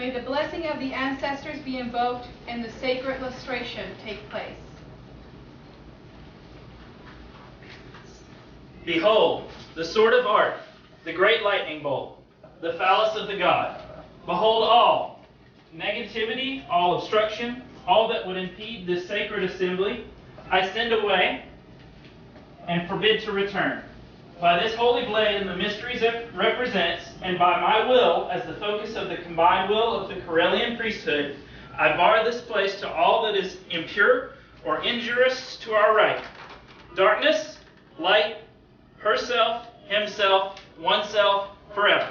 May the blessing of the ancestors be invoked and the sacred lustration take place. Behold, the sword of art, the great lightning bolt, the phallus of the god. Behold all negativity, all obstruction, all that would impede this sacred assembly, I send away and forbid to return. By this holy blade and the mysteries it represents, and by my will as the focus of the combined will of the Correllian priesthood, I bar this place to all that is impure or injurious to our right. Darkness, light, herself, himself, oneself, forever.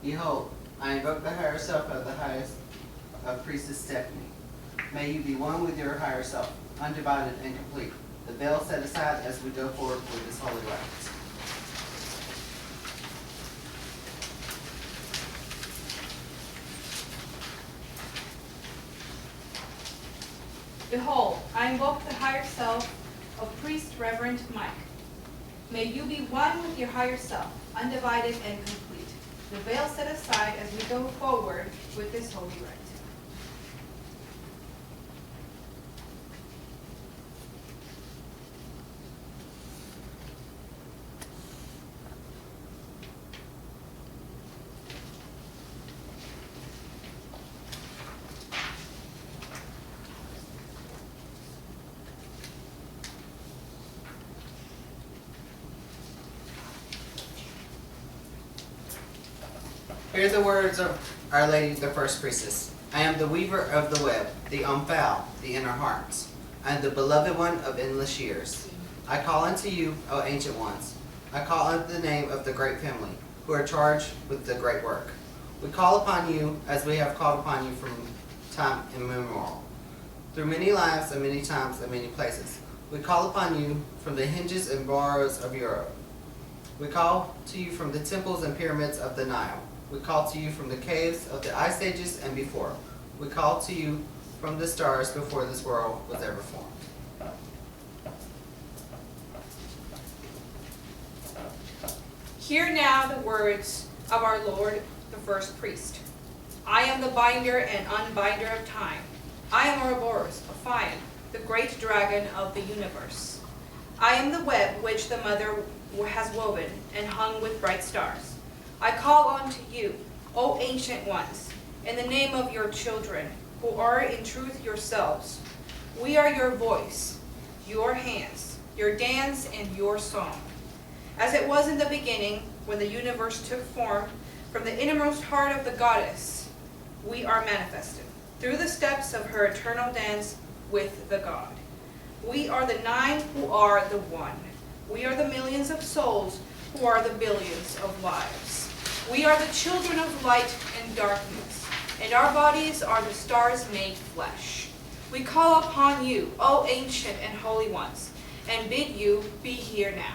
Behold, I invoke the higher self of the highest of Priestess Stephanie. May you be one with your higher self, undivided and complete. The veil set aside as we go forward with this holy rite. Behold, I invoke the higher self of Priest Reverend Mike. May you be one with your higher self, undivided and complete. The veil set aside as we go forward with this holy rite. Hear the words of Our Lady, the First Priestess. I am the weaver of the web, the unfoul, the inner hearts. I am the beloved one of endless years. I call unto you, O ancient ones. I call unto the name of the great family, who are charged with the great work. We call upon you as we have called upon you from time immemorial. Through many lives and many times and many places. We call upon you from the hinges and burrows of Europe. We call to you from the temples and pyramids of the Nile. We call to you from the caves of the ice ages and before. We call to you from the stars before this world was ever formed. Hear now the words of our Lord, the First Priest. I am the binder and unbinder of time. I am Ouroboros, Ophion, the great dragon of the universe. I am the web which the Mother has woven and hung with bright stars. I call unto you, O ancient ones, in the name of your children, who are in truth yourselves. We are your voice, your hands, your dance, and your song. As it was in the beginning, when the universe took form, from the innermost heart of the goddess, we are manifested, through the steps of her eternal dance with the God. We are the 9 who are the 1. We are the millions of souls who are the billions of lives. We are the children of light and darkness, and our bodies are the stars made flesh. We call upon you, O ancient and holy ones, and bid you be here now.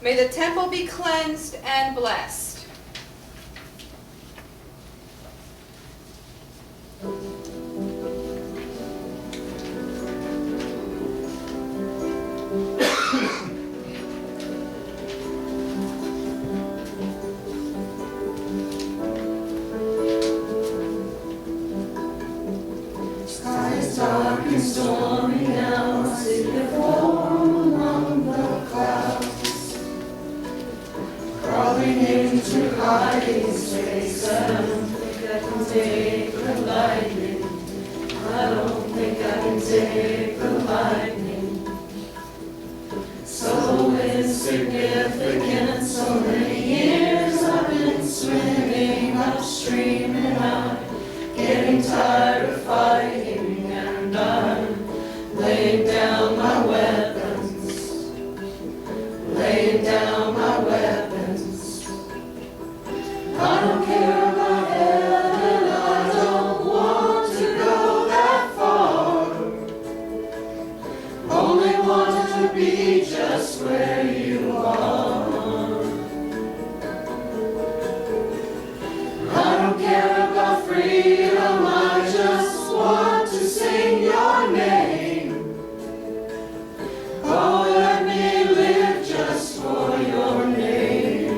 May the temple be cleansed and blessed. Sky is dark and stormy now, I see the form among the clouds, crawling into hiding space. I don't think I can take the lightning. I don't think I can take the lightning. So insignificant, so many years I've been swimming upstream and I'm getting tired of fighting, and I'm laying down my weapons, laying down my weapons. I don't care about heaven, I don't want to go that far. Only want to be just where you are. I don't care about freedom, I just want to sing your name. Oh, let me live just for your name.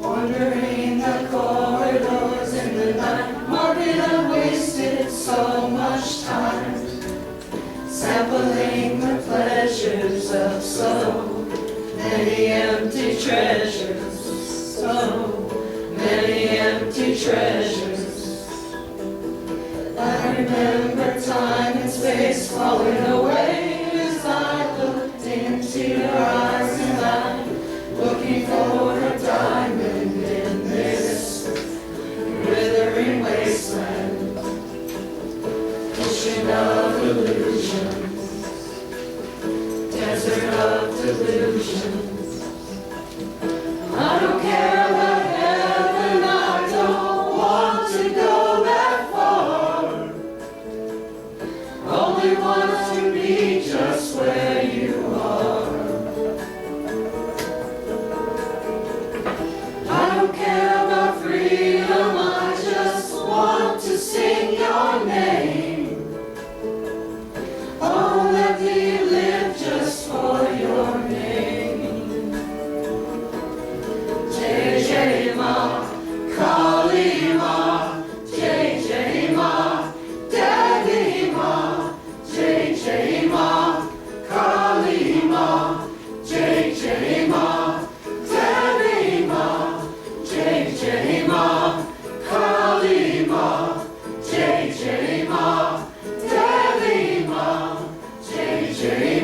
Wandering the corridors in the night market, I wasted so much time sampling the pleasures of so many empty treasures, so many empty treasures. I remember time and space falling away as I looked into your eyes, and I'm looking for a diamond in this withering wasteland, ocean of illusions, desert of delusions. I don't care about heaven, J Ma, Kali Ma, J Ma, Devi Ma, J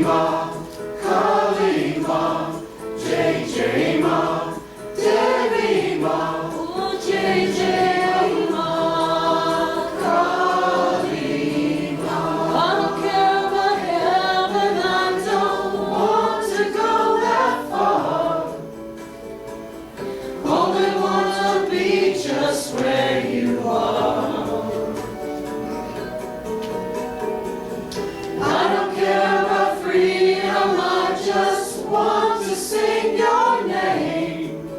Ma, Kali Ma, J Ma, Devi Ma, oh J Ma, Kali Ma. I don't care about heaven, I don't want to go that far. Only want to be just where you are. I don't care about freedom, I just want to sing your name.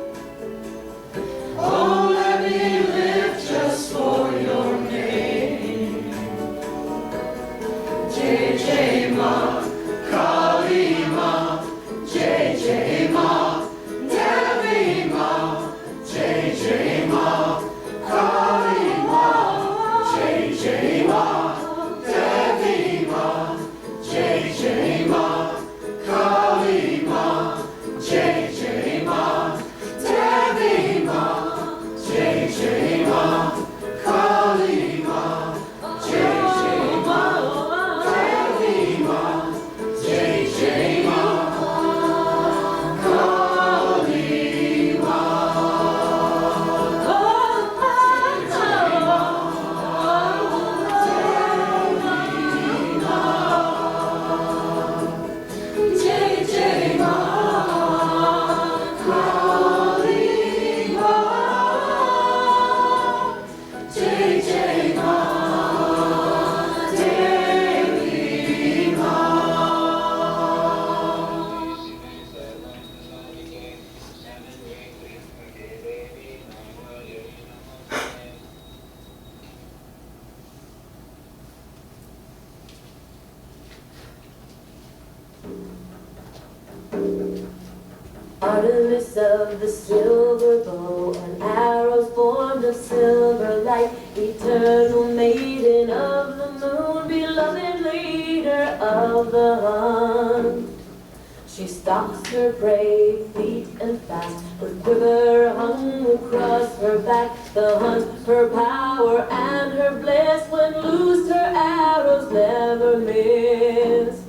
Oh, let me live just for your name. J Ma, Kali Ma, J Ma, Devi Ma, J Ma, Kali Ma, J Ma, Devi Ma, J Ma, Kali Ma, J Ma, Devi Ma, J Ma, Kali Ma, J Ma, Devi Ma, J Ma, Kali Artemis of the silver bow, and arrows formed of silver light, eternal maiden of the moon, beloved leader of the hunt. She stalks her prey, fleet and fast, with quiver hung across her back. The hunt, her power and her bliss, when loosed her arrows never miss.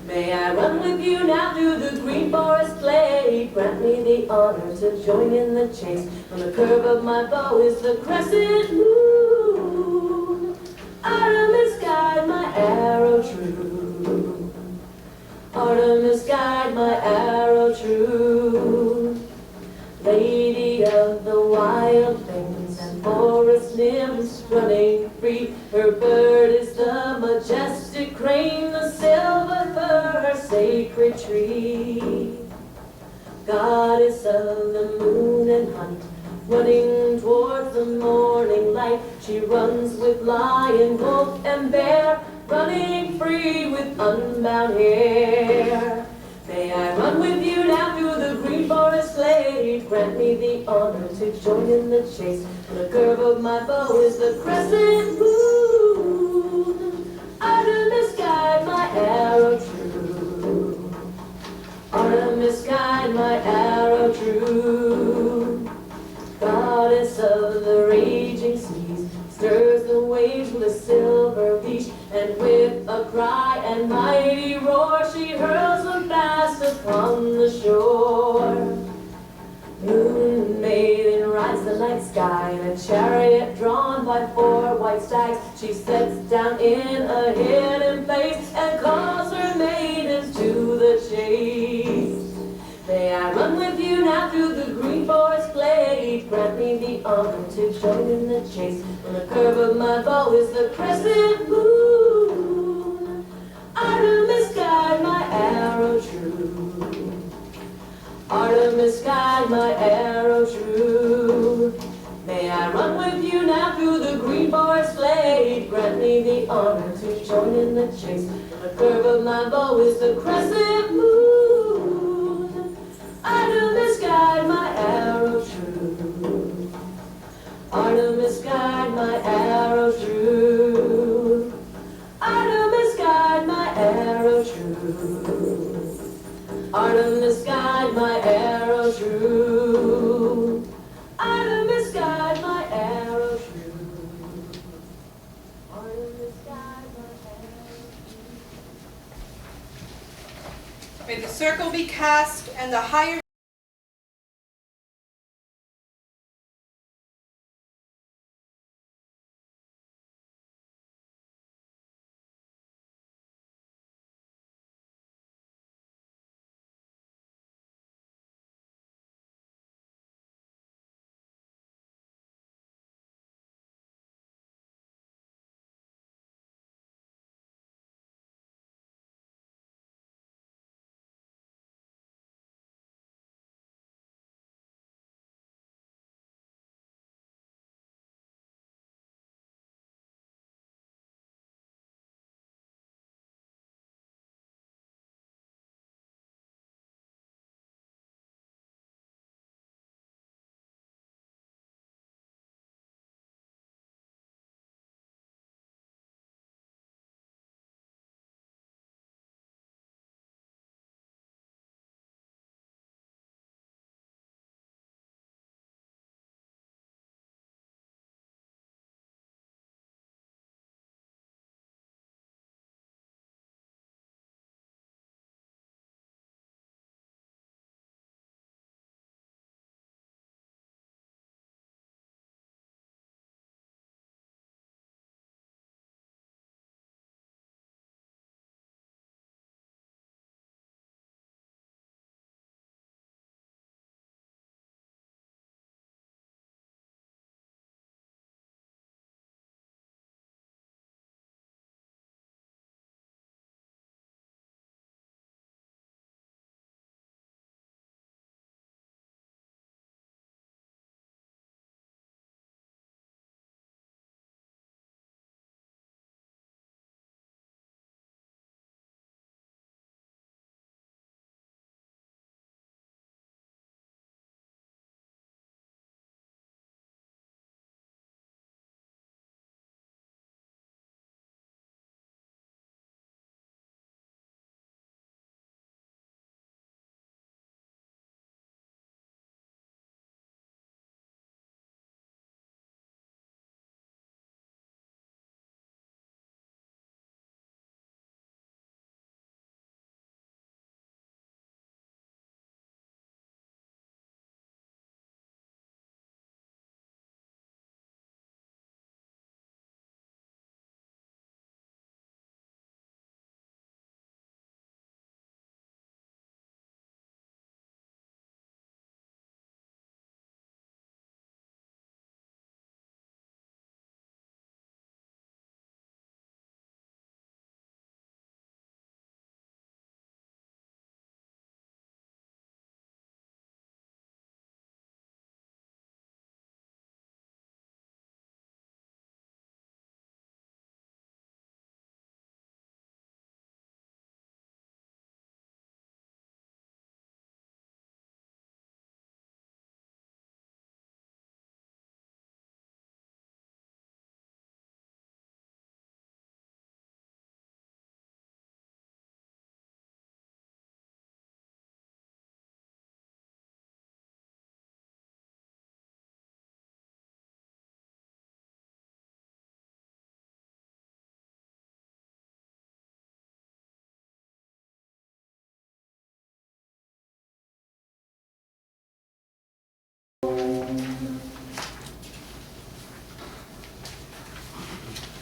May I run with you now through the green forest glade? Grant me the honor to join in the chase. On the curve of my bow is the crescent moon. Artemis, guide my arrow true. Artemis, guide my arrow true. Lady of the wild things and forest nymphs running free, her bird is the majestic crane, the silver fir, her sacred tree. Goddess of the moon and hunt, running towards the morning light, she runs with lion, wolf, and bear, running free with unbound hair. May I run with you now through the green forest glade? Grant me the honor to join in the chase. On the curve of my bow is the crescent moon. Artemis, guide my arrow true. Artemis, guide my arrow true. Goddess of the raging seas, stirs the waves with a silver beach, and with a cry and mighty roar, she hurls them fast upon the shore. Moon maiden rides the night sky in a chariot drawn by 4 white stags. She sets down in a hidden place and calls her maidens to the chase. May I run with you now through the green forest glade? Grant me the honor to join in the chase. On the curve of my bow is the crescent moon. Artemis, guide my arrow true. Artemis, guide my arrow true. May I run with you now through the green forest glade? Grant me the honor to join in the chase. On the curve of my bow is the crescent moon. Artemis, guide my arrow true. Artemis, guide my arrow true. Artemis, guide my arrow true. Artemis, guide my arrow true. Artemis, circle be cast, and the higher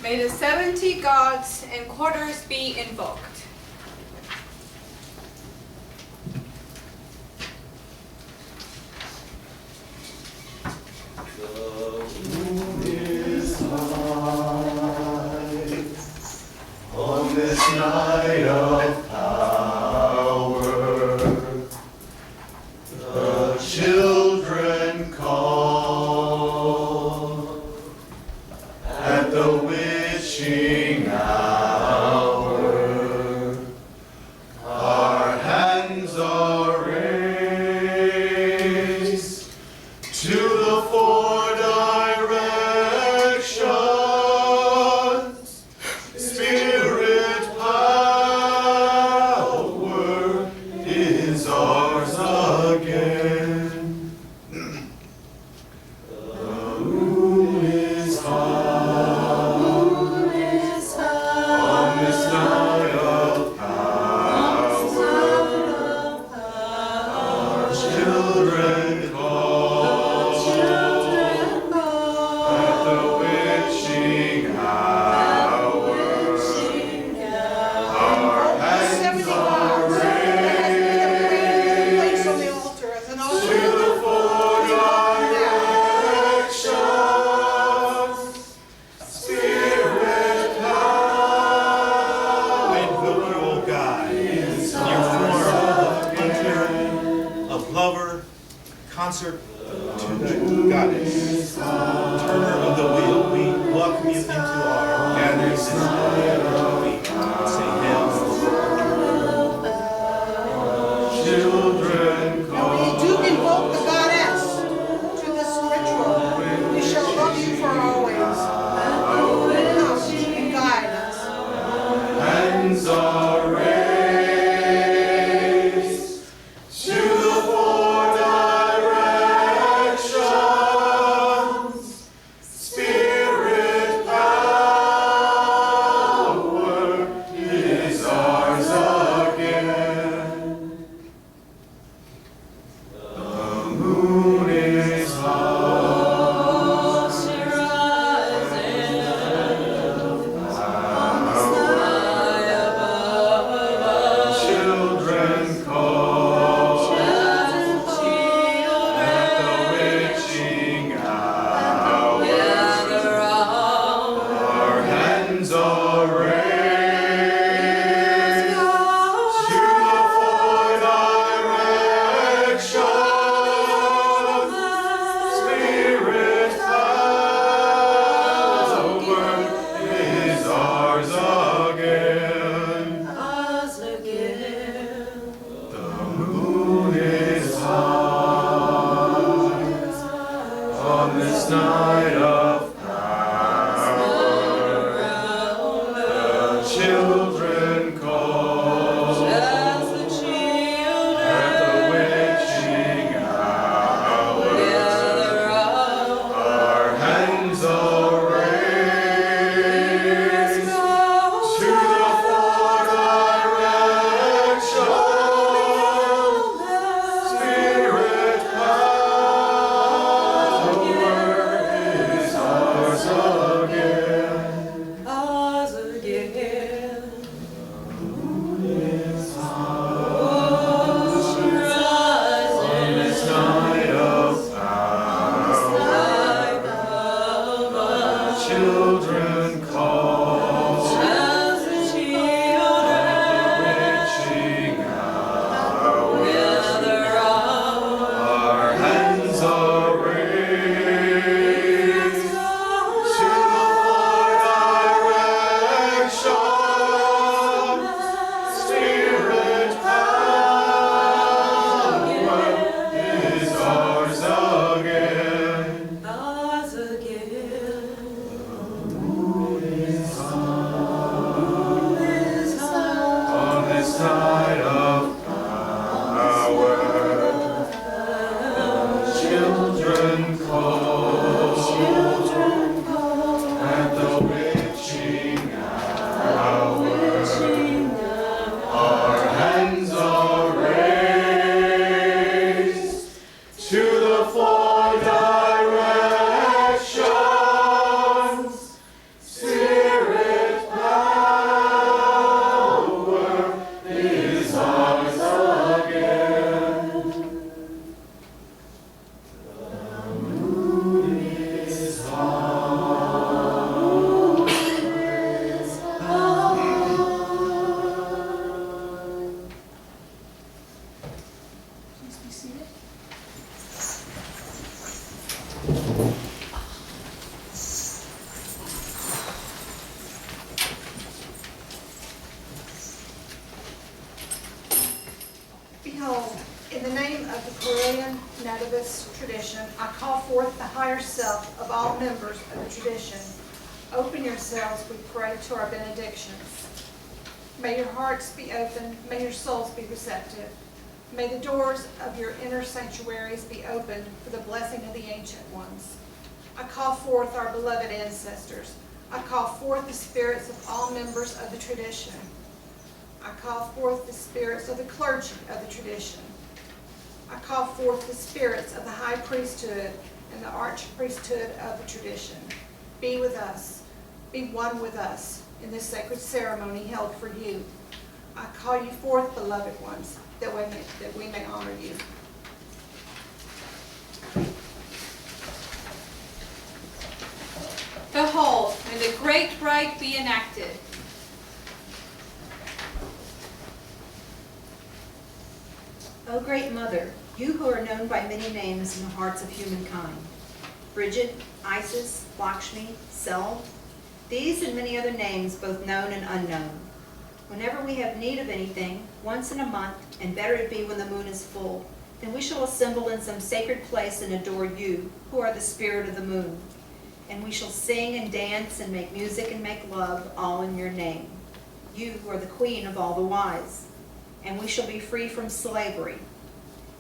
may the 70 gods and quarters be invoked. On this night of power, the children call at the witching hour. Our hands are raised to the four directions. Spirit power. Turner of the wheel, we welcome you into our gathering this morning. We say hail. Children And we do invoke the goddess to this ritual. We shall love you for always. Come and guide us. hands are raised to the four directions. Spirit power is ours again. The moon is children call at the witching hour. Our hands are raised to the four directions. Spirit power is ours again. The moon is high on this night of power. The children call at the witching hour. Our hands are raised to the four directions. Spirit power is ours again. On this night of power, children call at the witching hour. Our hands are raised to the four directions. Spirit power is ours again. On this night of power, children call at the witching hour. Our hands are raised to the four directions. Spirit power is ours again. The moon is Please be seated. Behold, in the name of the Korean nativist tradition, I call forth the higher self of all members of the tradition. Open yourselves, we pray, to our benedictions. May your hearts be open, may your souls be receptive. May the doors of your inner sanctuaries be opened for the blessing of the ancient ones. I call forth our beloved ancestors. I call forth the spirits of all members of the tradition. I call forth the spirits of the clergy of the tradition. I call forth the spirits of the high priesthood and the archpriesthood of the tradition. Be with us. Be one with us in this sacred ceremony held for you. I call you forth, beloved ones, that we may honor you. Behold, may the great rite be enacted. O great mother, you who are known by many names in the hearts of humankind, Bridget, Isis, Lakshmi, Sel. These and many other names, both known and unknown. Whenever we have need of anything, once in a month, and better it be when the moon is full, then we shall assemble in some sacred place and adore you, who are the spirit of the moon. And we shall sing and dance and make music and make love, all in your name. You who are the queen of all the wise. And we shall be free from slavery.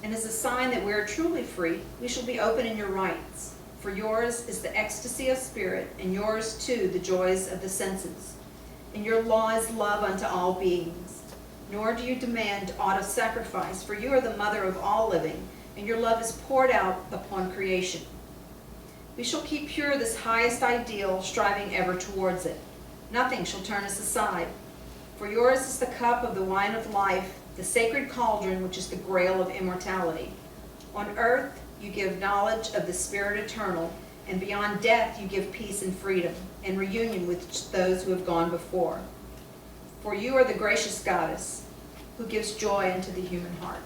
And as a sign that we are truly free, we shall be open in your rights. For yours is the ecstasy of spirit, and yours too the joys of the senses. And your law is love unto all beings. Nor do you demand aught of sacrifice, for you are the mother of all living, and your love is poured out upon creation. We shall keep pure this highest ideal, striving ever towards it. Nothing shall turn us aside. For yours is the cup of the wine of life, the sacred cauldron which is the grail of immortality. On earth you give knowledge of the Spirit eternal, and beyond death you give peace and freedom, and reunion with those who have gone before. For you are the gracious goddess, who gives joy into the human heart.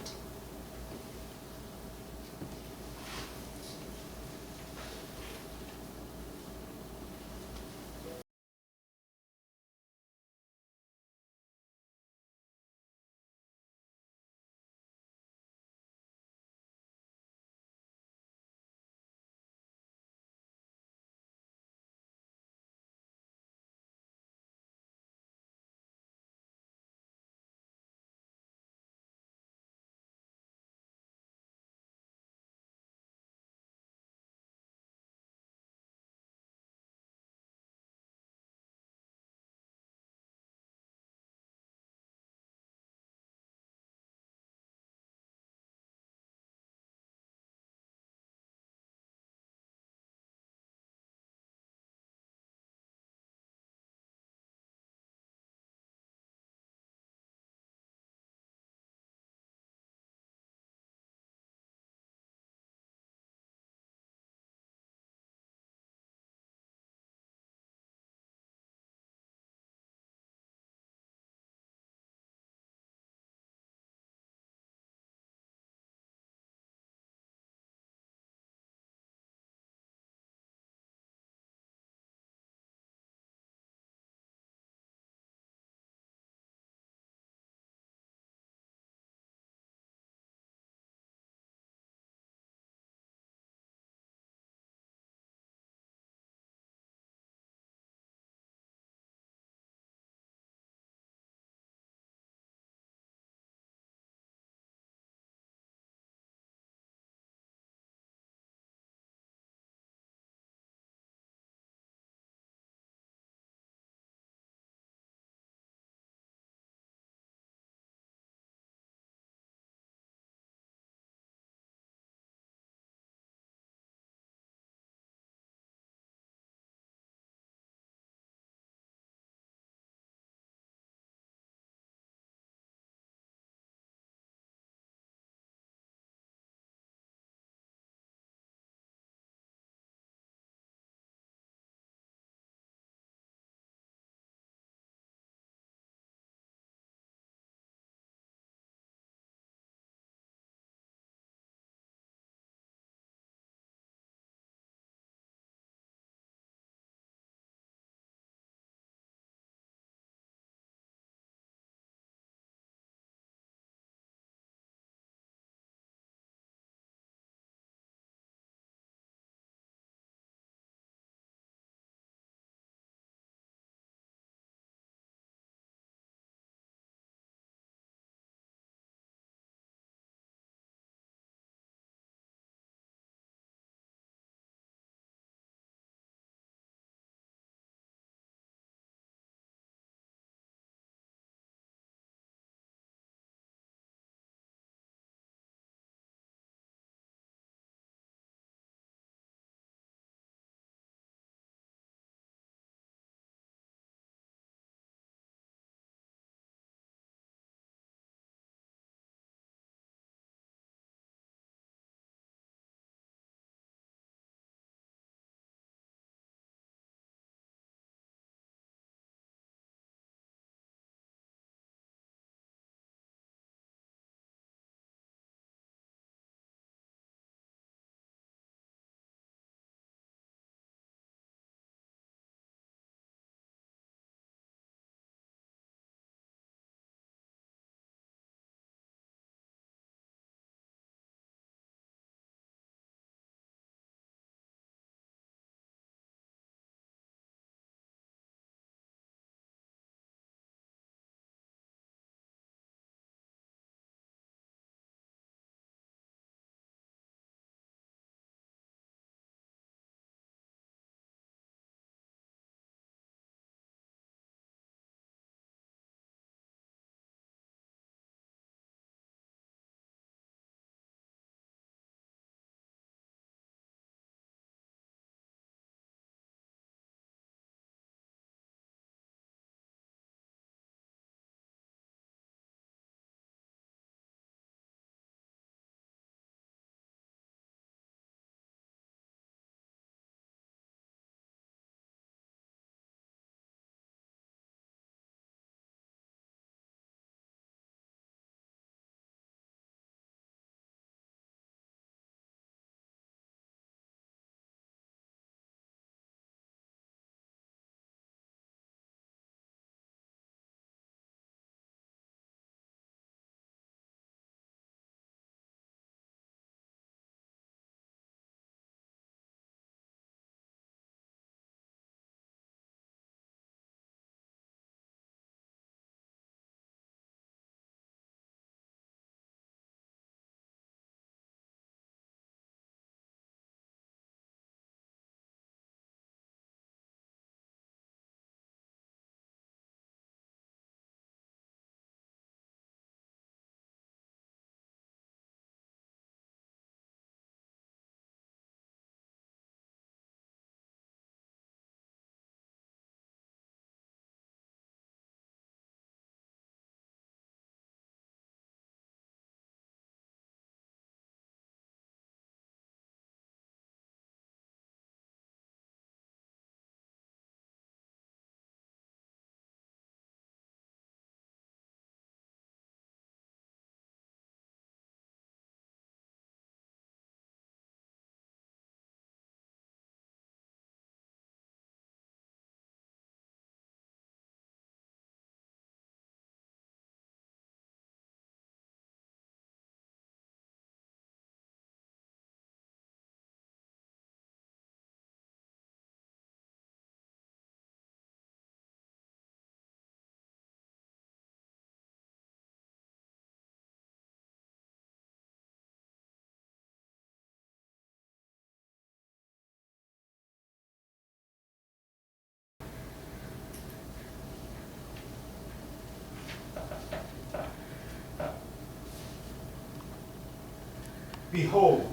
Behold,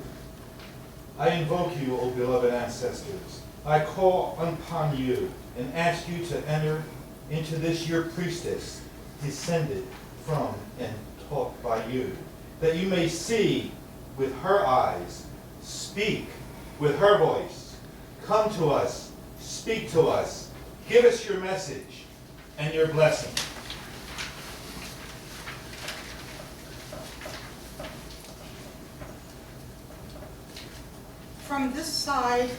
I invoke you, O beloved ancestors. I call upon you and ask you to enter into this your priestess, descended from and taught by you, that you may see with her eyes, speak with her voice, come to us, speak to us, give us your message and your blessing. From this side,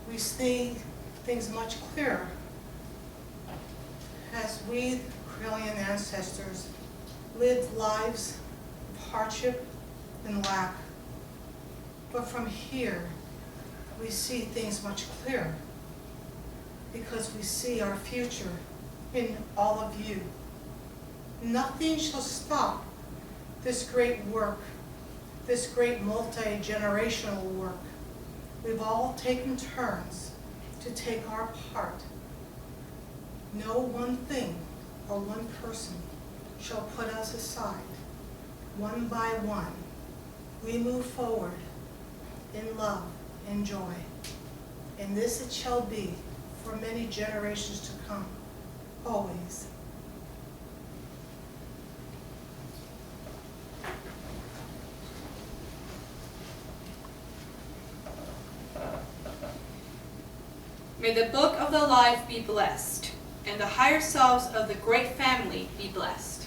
we see things much clearer as we, Correllian ancestors, lived lives of hardship and lack. But from here, we see things much clearer because we see our future in all of you. Nothing shall stop this great work, this great multi-generational work. We've all taken turns to take our part. No one thing or one person shall put us aside. One by one, we move forward in love and joy. And this it shall be for many generations to come, always. May the book of the life be blessed, and the higher selves of the great family be blessed.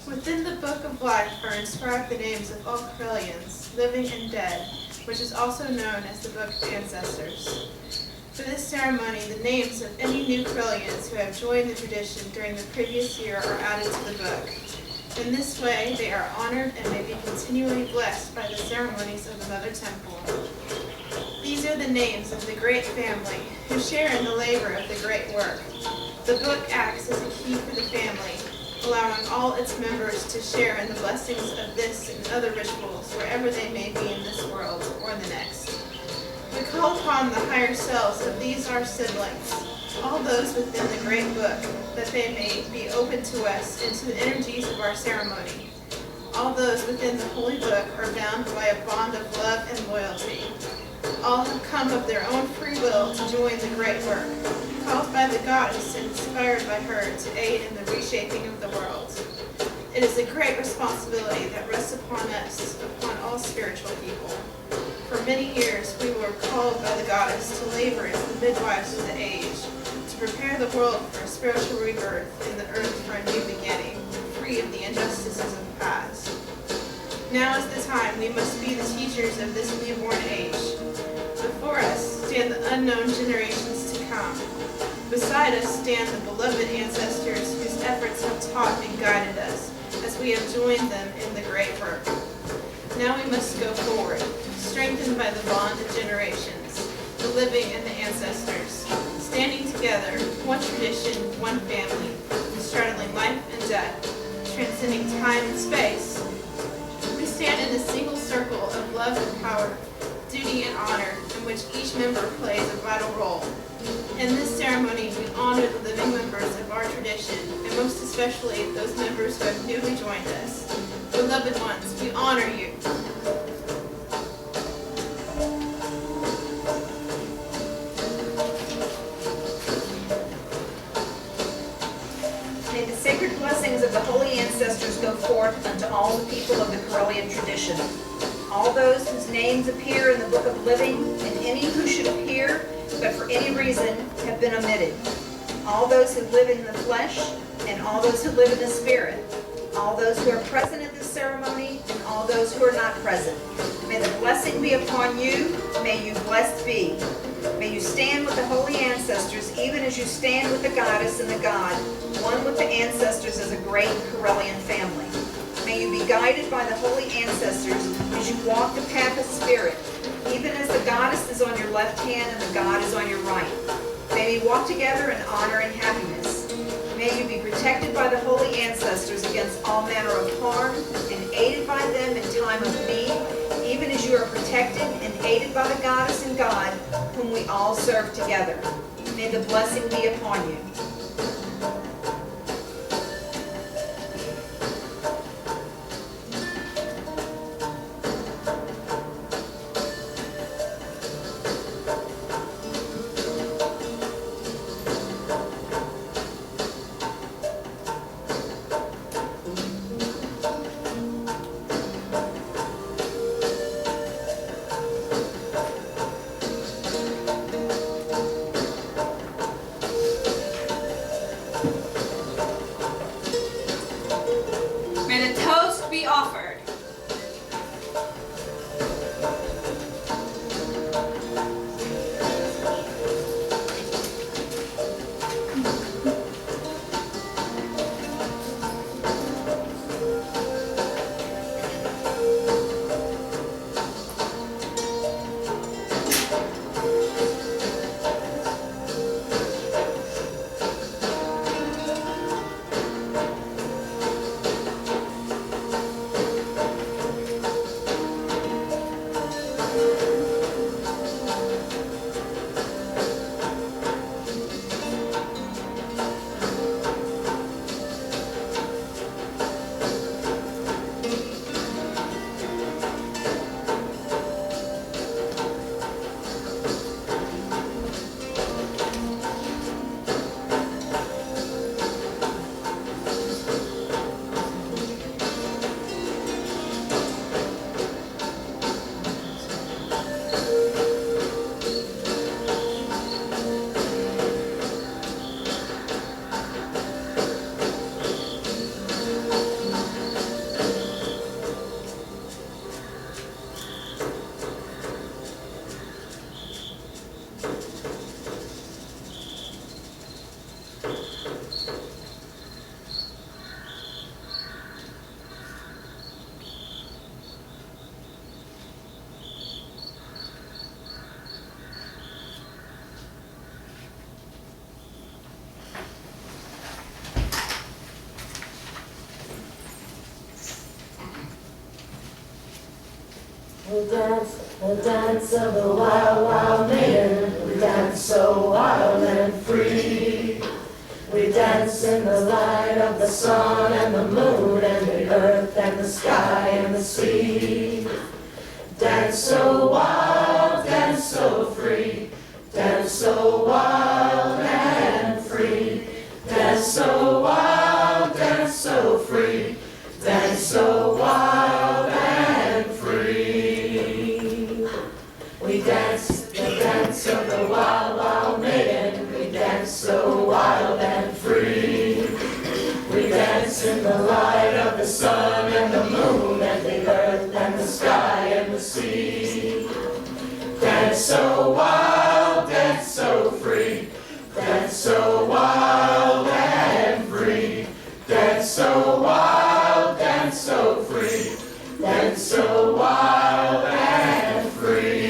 Within the Book of Life are inscribed the names of all Correllians, living and dead, which is also known as the Book of Ancestors. For this ceremony, the names of any new Correllians who have joined the tradition during the previous year are added to the book. In this way, they are honored and may be continually blessed by the ceremonies of the Mother Temple. These are the names of the great family who share in the labor of the great work. The book acts as a key for the family, allowing all its members to share in the blessings of this and other rituals wherever they may be in this world or the next. We call upon the higher selves of these our siblings, all those within the great book, that they may be open to us and to the energies of our ceremony. All those within the holy book are bound by a bond of love and loyalty. All have come of their own free will to join the great work, called by the goddess and inspired by her to aid in the reshaping of the world. It is a great responsibility that rests upon us, upon all spiritual people. For many years we were called by the goddess to labor as the midwives of the age, to prepare the world for a spiritual rebirth and the earth for a new beginning, free of the injustices of the past. Now is the time we must be the teachers of this newborn age. Before us stand the unknown generations to come. Beside us stand the beloved ancestors whose efforts have taught and guided us as we have joined them in the great work. Now we must go forward, strengthened by the bond of generations, the living and the ancestors, standing together, one tradition, one family, straddling life and death, transcending time and space. We stand in a single circle of love and power, duty and honor, in which each member plays a vital role. In this ceremony, we honor the living members of our tradition, and most especially those members who have newly joined us. Beloved ones, we honor you. May the sacred blessings of the holy ancestors go forth unto all the people of the Correllian tradition. All those whose names appear in the Book of Living, and any who should appear, but for any reason have been omitted. All those who live in the flesh, and all those who live in the spirit. All those who are present at this ceremony, and all those who are not present. May the blessing be upon you. May you blessed be. May you stand with the holy ancestors, even as you stand with the goddess and the god, one with the ancestors as a great Correllian family. May you be guided by the holy ancestors as you walk the path of spirit, even as the goddess is on your left hand and the god is on your right. May we walk together in honor and happiness. May May you be protected by the holy ancestors against all manner of harm and aided by them in time of need, even as you are protected and aided by the goddess and God whom we all serve together. May the blessing be upon you. May the toast be offered. The dance of the wild, wild maiden. We dance so wild and free. We dance in the light of the sun and the moon and the earth and the sky and the sea. Dance so wild, dance so free. Dance so wild and free. Dance so wild, dance so free. Dance so wild and free. We dance the dance of the wild, wild maiden. We dance so wild and free. We dance in the light of the sun and the moon and the earth and the sky and the sea. Dance so wild, dance so free. Dance so wild and free. Dance so wild, dance so free. Dance so wild and free.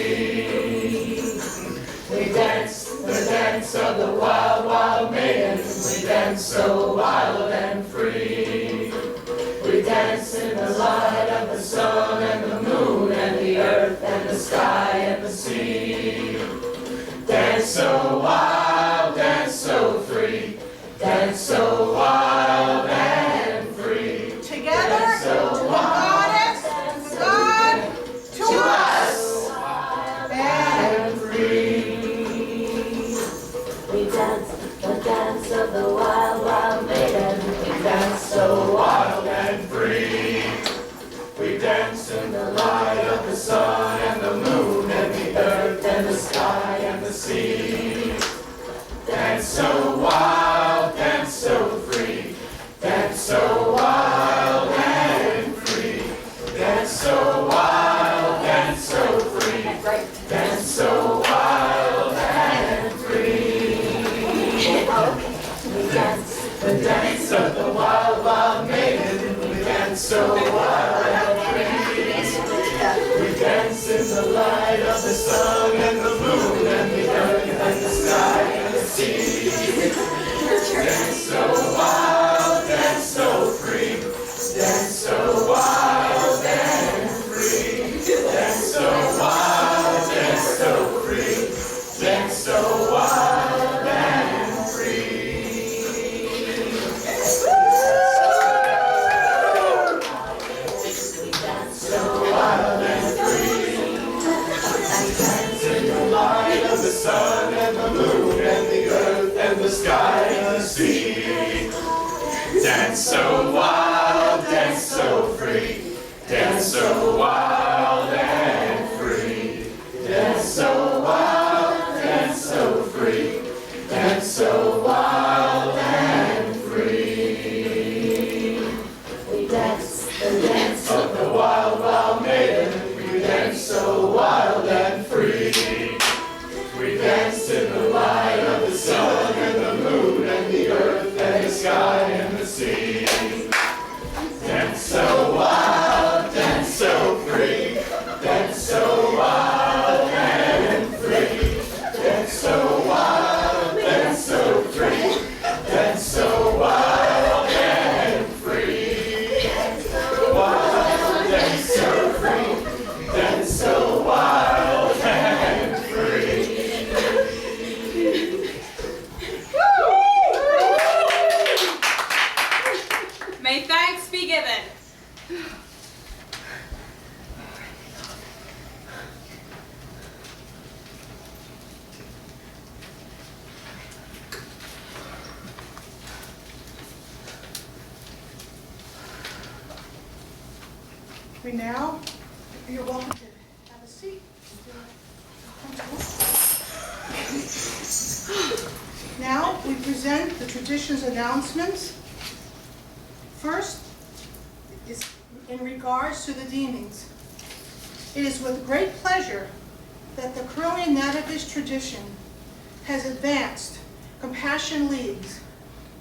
We dance the dance of the wild, wild maiden. We dance so wild and free. We dance in the light of the sun and the moon and the earth and the sky and the sea. Dance so wild, dance so free. Dance so wild and free. Together, Dance so to the wild goddess, to God, to us, and free. We dance the dance of the wild, wild maiden. We dance so wild and free. We dance in the light of the sun and the moon and the earth and the sky and the sea. Dance so wild, dance so free. Dance so wild and free. Dance so wild, dance so free. Dance so wild and free. We dance the dance of the wild, wild maiden. We dance so wild and free. We dance in the light of the sun and the moon and the earth and the sky and the sea. sun and the moon and the earth and the sky and the sea. Dance so wild, dance so free, dance so wild and free. Dance so wild, dance so free, dance so wild and free. We dance the dance of the wild, wild maiden. We dance so wild and free. We dance in the light of the sun and the moon and the earth and the sky and the sea. Dance so wild, dance so free, dance so wild and free. Dance so wild, dance so free, dance so wild and free. Wild, dance so free, dance so wild and free. May thanks be given. We now, you're welcome to have a seat. Now, we present the tradition's announcements. First is in regards to the deemings. It is with great pleasure that the Correllian nativist tradition has advanced Compassion Leagues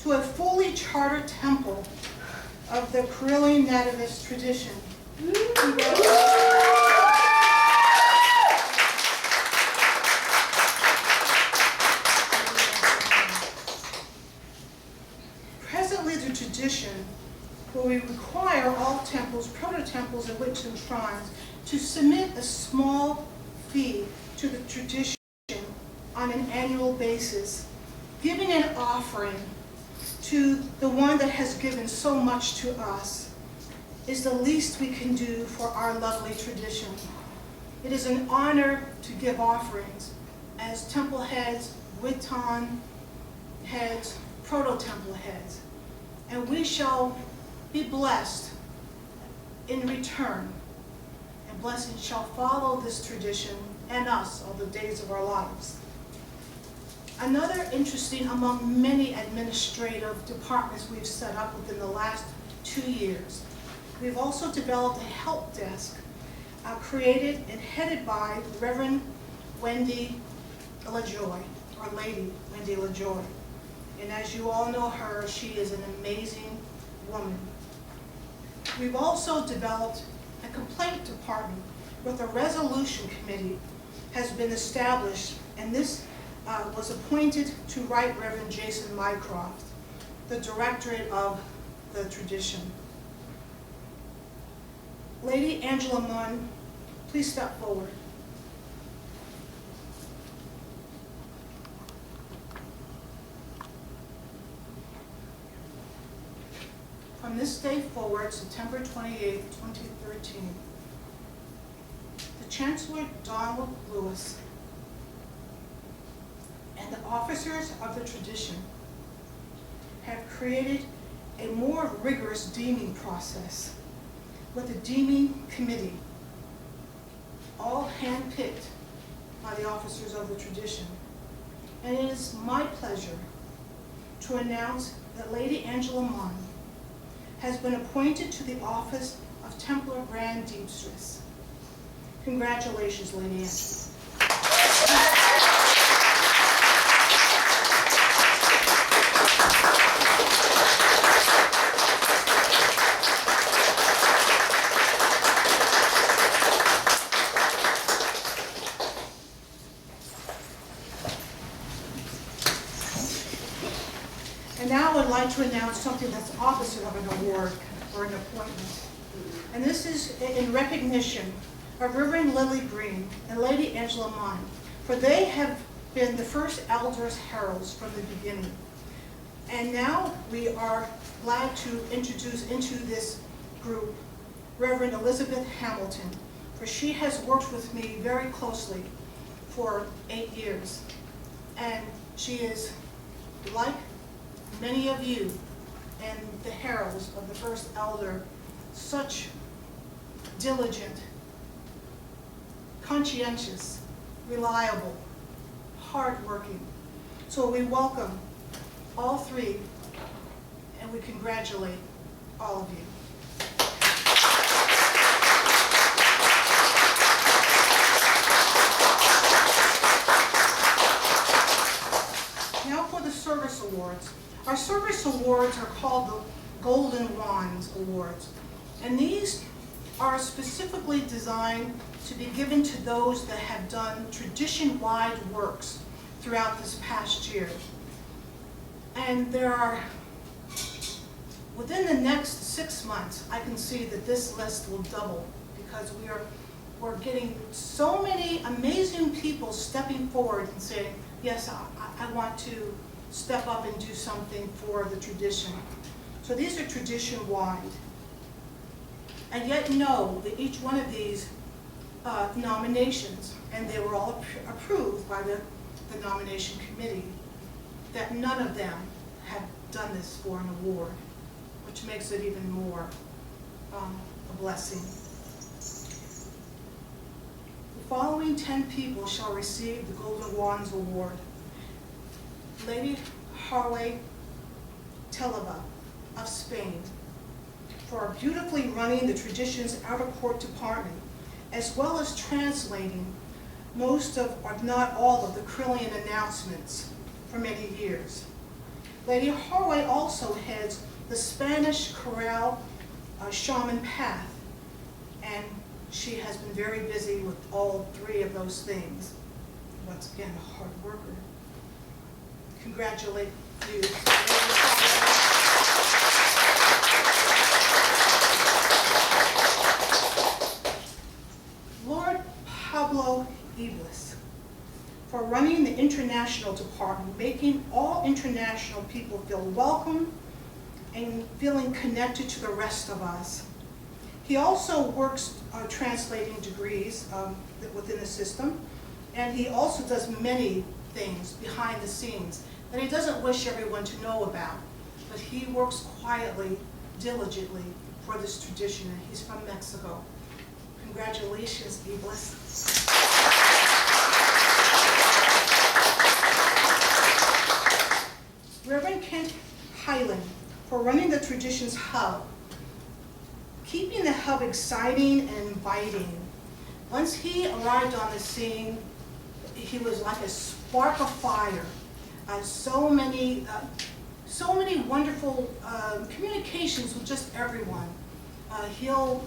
to a fully chartered temple of the Correllian nativist tradition. Presently, the tradition will require all temples, proto-temples, and wicks and shrines to submit a small fee to the tradition on an annual basis, giving an offering to the one that has given so much to us is the least we can do for our lovely tradition. It is an honor to give offerings as temple heads, Witton heads, proto-temple heads, and we shall be blessed in return, and blessings shall follow this tradition and us all the days of our lives. Another interesting among many administrative departments we've set up within the last 2 years, we've also developed a help desk created and headed by Reverend Wendy LaJoy, or Lady Wendy LaJoy. And as you all know her, she is an amazing woman. We've also developed a complaint department with a resolution committee has been established, and this was appointed to Right Reverend Jason Mycroft, the directorate of the tradition. Lady Angela Munn, please step forward. From this day forward, September 28, 2013, the Chancellor Donald Lewis and the officers of the tradition have created a more rigorous deeming process with a deeming committee, all handpicked by the officers of the tradition. And it is my pleasure to announce that Lady Angela Munn has been appointed to the office of Templar Grand Deepstress. Congratulations, Lady Angela. And now I would like to announce something that's opposite of an award or an appointment. And this is in recognition of Reverend Lily Greene and Lady Angela Munn, for they have been the first elders heralds from the beginning. And now we are glad to introduce into this group Reverend Elizabeth Hamilton, for she has worked with me very closely for 8 years. And she is, like many of you and the heralds of the first elder, such diligent, conscientious, reliable, hardworking. So we welcome all three and we congratulate all of you. Now for the service awards. Our service awards are called the Golden Wands Awards, and these are specifically designed to be given to those that have done tradition-wide works throughout this past year. And there are, within the next 6 months, I can see that this list will double because we're getting so many amazing people stepping forward and saying, yes, I want to step up and do something for the tradition. So these are tradition-wide. And yet know that each one of these nominations, and they were all approved by the nomination committee, that none of them have done this for an award, which makes it even more a blessing. The following 10 people shall receive the Golden Wands Award. Lady Holly Charland of Spain, for beautifully running the Traditions Outer Court Department, as well as translating most of, or not all of, the Correllian announcements for many years. Lady Holly also heads the Spanish Corral Shaman Path, and she has been very busy with all 3 of those things. Once again, a hard worker. Congratulate you. Lord Pablo Iblis, for running the international department, making all international people feel welcome and feeling connected to the rest of us. He also works translating degrees within the system, and he also does many things behind the scenes that he doesn't wish everyone to know about, but he works quietly, diligently for this tradition, and he's from Mexico. Congratulations, Iblis. Reverend Kent Highland, for running the Traditions Hub, keeping the hub exciting and inviting. Once he arrived on the scene, he was like a spark of fire. So many wonderful communications with just everyone. He'll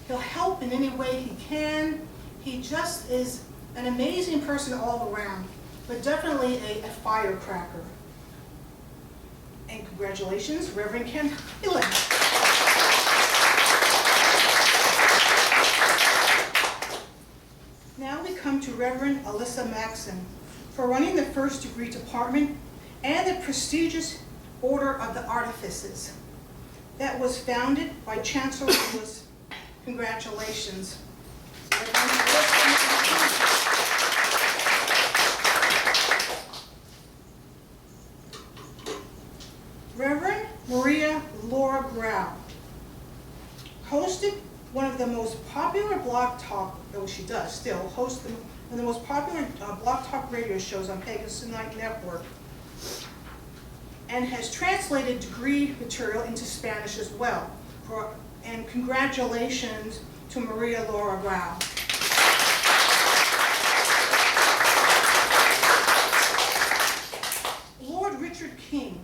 help in any way he can. He just is an amazing person all around, but definitely a firecracker. And congratulations, Reverend Kent Highland. Now we come to Reverend Alyssa Maxine, for running the First Degree Department and the prestigious Order of the Artifices that was founded by Chancellor Lewis. Congratulations. Reverend Maria Laura Grau hosted one of the most popular blog talk, though she does still, host one of the most popular blog talk radio shows on Pegasus Night Network, and has translated degree material into Spanish as well. And congratulations to Maria Laura Grau. Lord Richard Keene,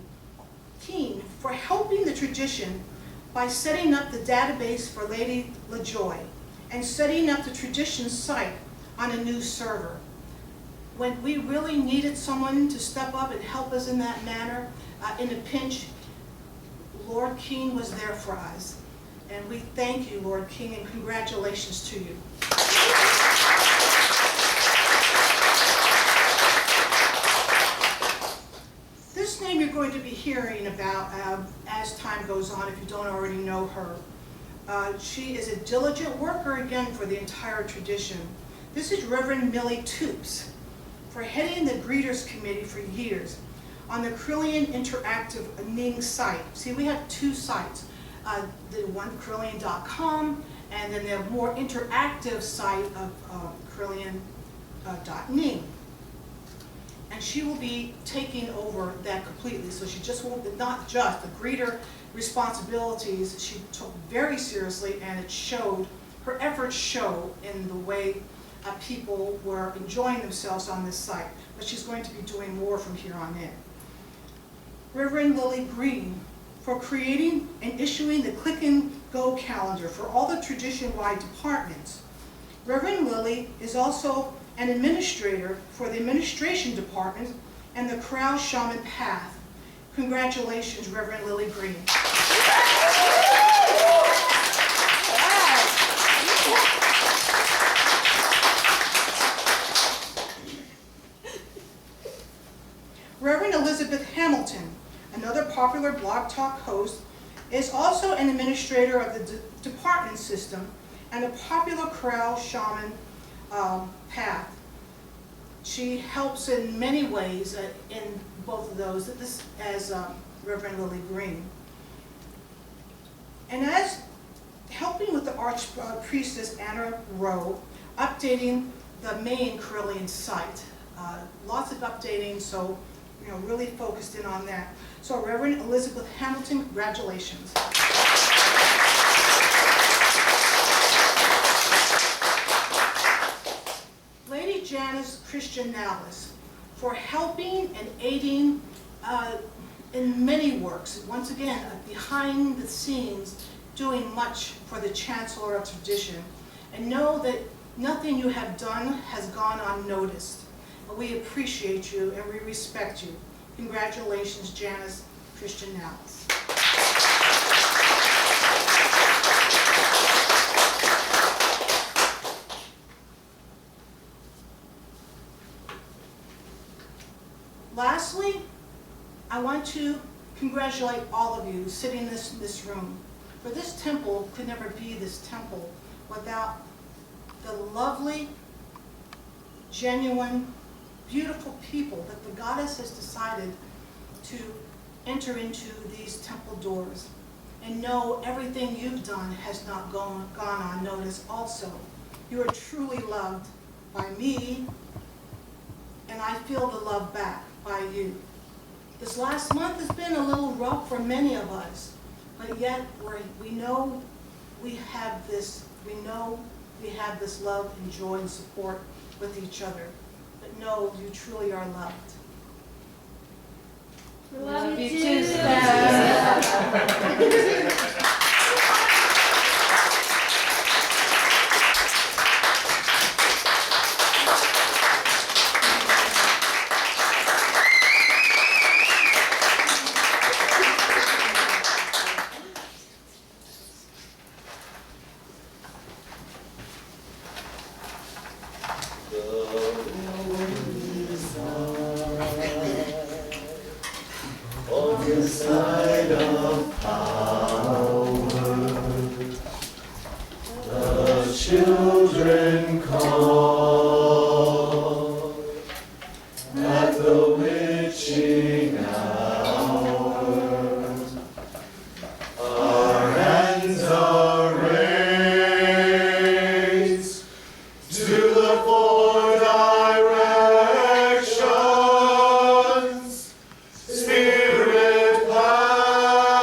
for helping the tradition by setting up the database for Lady LaJoy and setting up the tradition site on a new server. When we really needed someone to step up and help us in that manner, in a pinch, Lord Keene was there for us. And we thank you, Lord Keene, and congratulations to you. This name you're going to be hearing about as time goes on, if you don't already know her. She is a diligent worker, again, for the entire tradition. This is Reverend Millie Toops, for heading the Greeters Committee for years on the Correllian Interactive Ning site. See, we have two sites, the one Correllian.com, and then the more interactive site of Correllian.ning. And she will be taking over that completely. So she just won't, not just the greeter responsibilities, she took very seriously, and it showed, her efforts show in the way people were enjoying themselves on this site. But she's going to be doing more from here on in. Reverend Lily Greene, for creating and issuing the Click and Go calendar for all the tradition-wide departments. Reverend Lily is also an administrator for the administration department and the Corral Shaman Path. Congratulations, Reverend Lily Greene. Reverend Elizabeth Hamilton, another popular Blog Talk host, is also an administrator of the department system and a popular Corral Shaman Path. She helps in many ways in both of those, as Reverend Lily Greene. And as helping with the Archpriestess Anna Rowe, updating the main Correllian site. Lots of updating, so really focused in on that. So Reverend Elizabeth Hamilton, congratulations. Lady Janice Christian Nallis, for helping and aiding in many works. Once again, behind the scenes, doing much for the Chancellor of Tradition. And know that nothing you have done has gone unnoticed. We appreciate you and we respect you. Congratulations, Janice Christian Nallis. Lastly, I want to congratulate all of you sitting in this room. For this temple could never be this temple without the lovely, genuine, beautiful people that the goddess has decided to enter into these temple doors. And know everything you've done has not gone unnoticed also. You are truly loved by me, and I feel the love back by you. This last month has been a little rough for many of us, but yet we know we have this love and joy and support with each other. But know you truly are loved. Love you too, Steph. Children call at the witching hour. Our hands are raised to the four directions. Spirit path.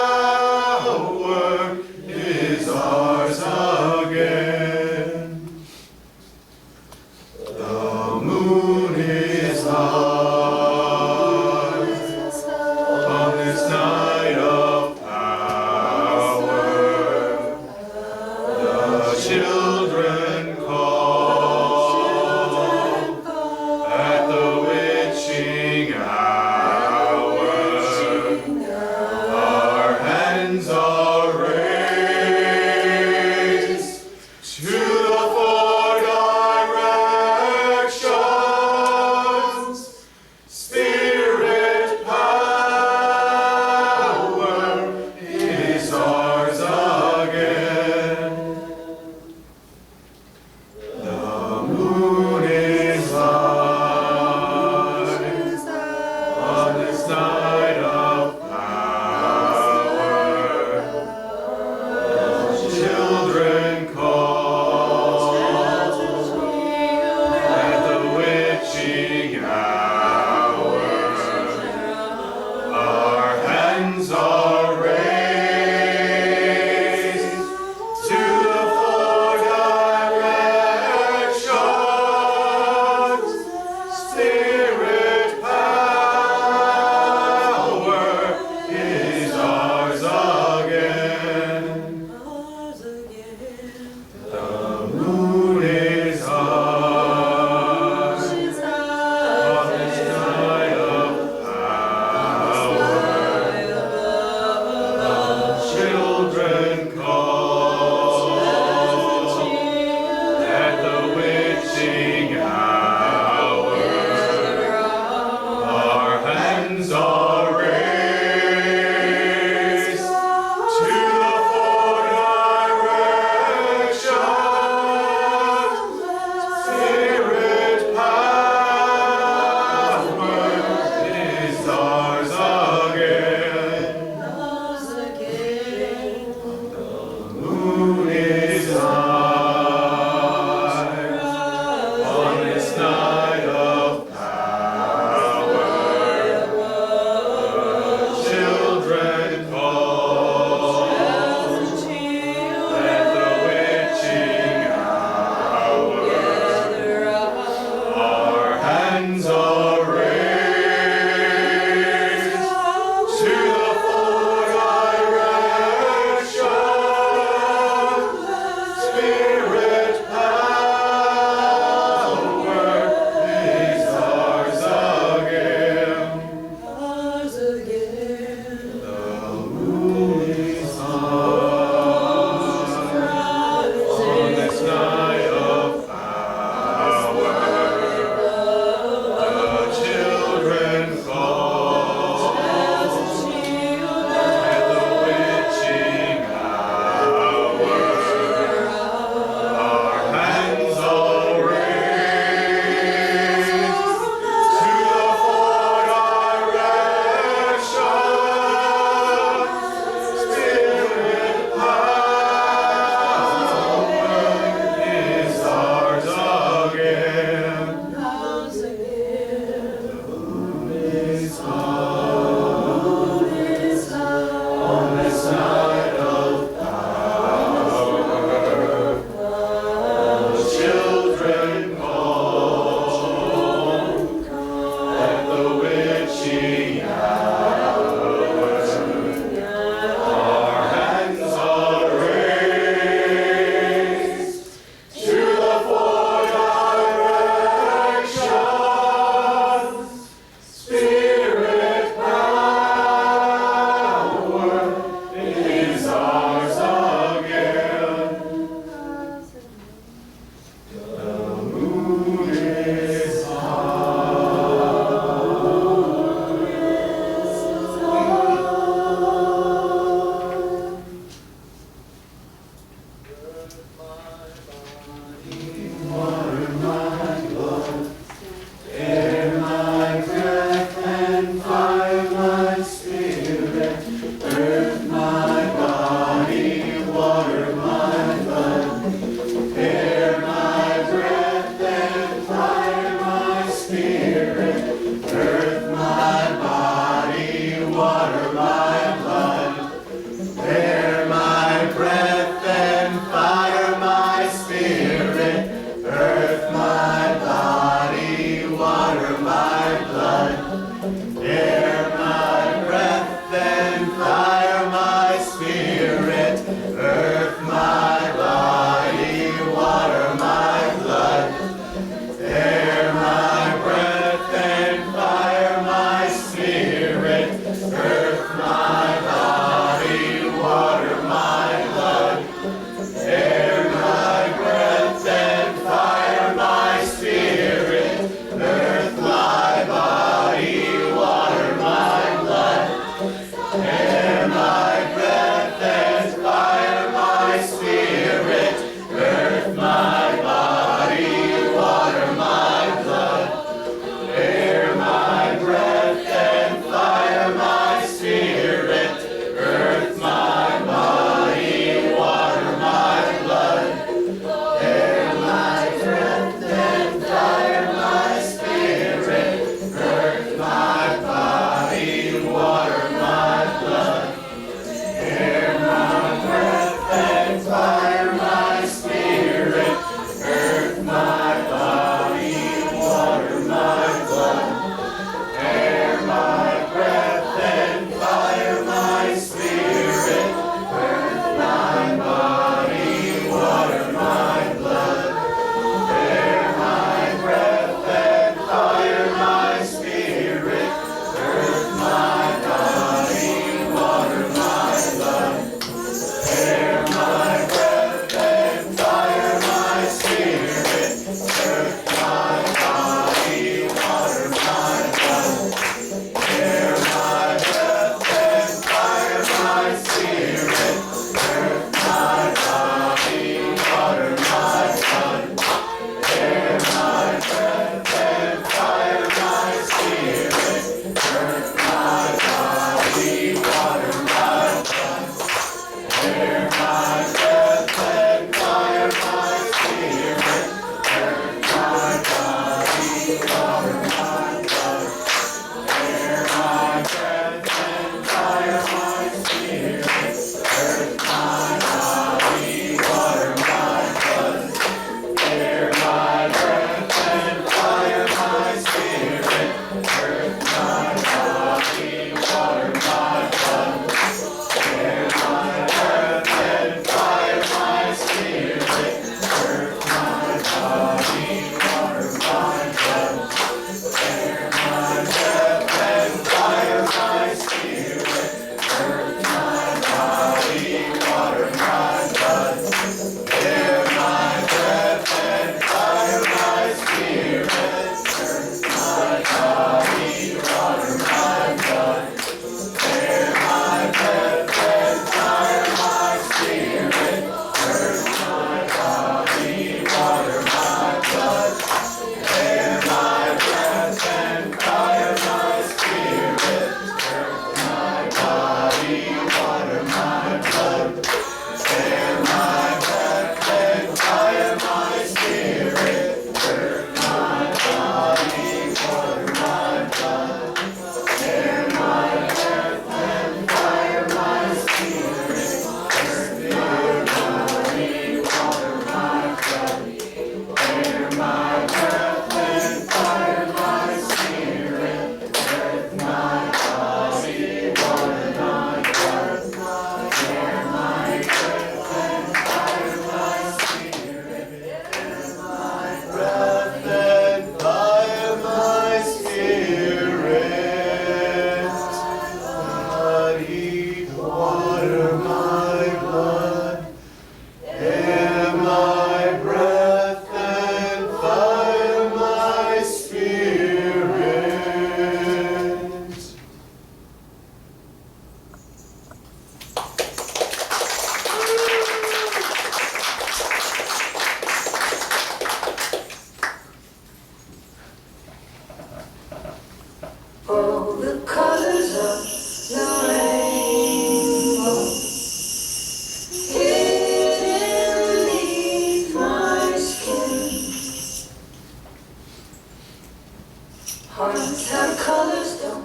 hearts have colors, don't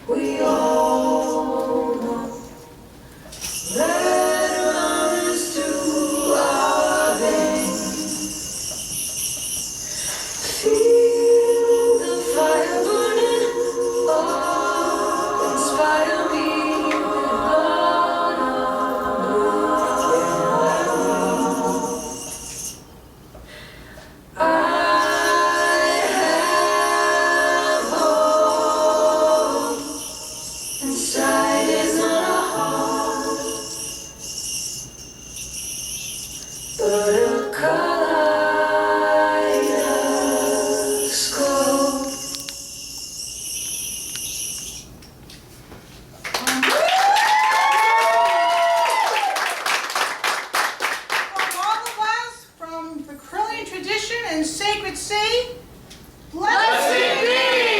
we all know? Red runs through our veins. Feel the fire burning, oh, inspire me with blood of I have hope. Inside is not a heart, but a kaleidoscope. From all of us, from the Correllian tradition and sacred sea, blessed be!